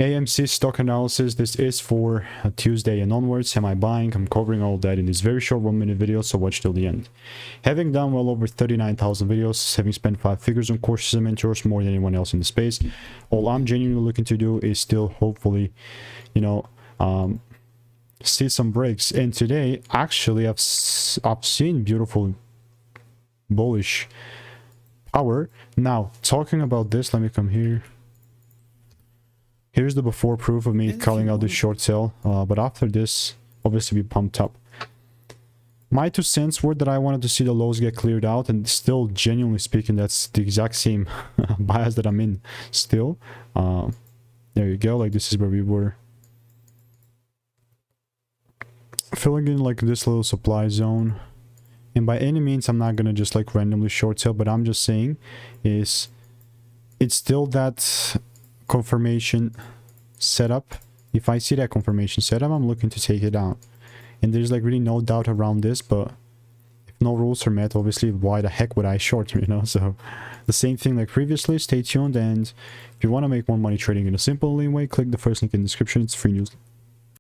AMC stock analysis. This is for Tuesday and onwards. Am I buying? I'm covering all that in this very short 1-minute video, so watch till the end. Having done well over 39,000 videos, having spent 5 figures on courses and mentors, more than anyone else in the space, all I'm genuinely looking to do is still hopefully, you know, see some breaks. And today, actually, I've seen beautiful bullish power. Now, talking about this, let me come here. Here's the before proof of me calling out the short sale, but after this, obviously we pumped up. My 2 cents were that I wanted to see the lows get cleared out, and still, genuinely speaking, that's the exact same bias that I'm in still. There you go, like this is where we were. Filling in like this little supply zone. And by any means, I'm not gonna just like randomly short sell, but I'm just saying is it's still that confirmation setup. If I see that confirmation setup, I'm looking to take it out. And there's like really no doubt around this, but if no rules are met, obviously why the heck would I short, you know? So the same thing like previously. Stay tuned, and if you want to make more money trading in a simple lean way, click the first link in the description. It's free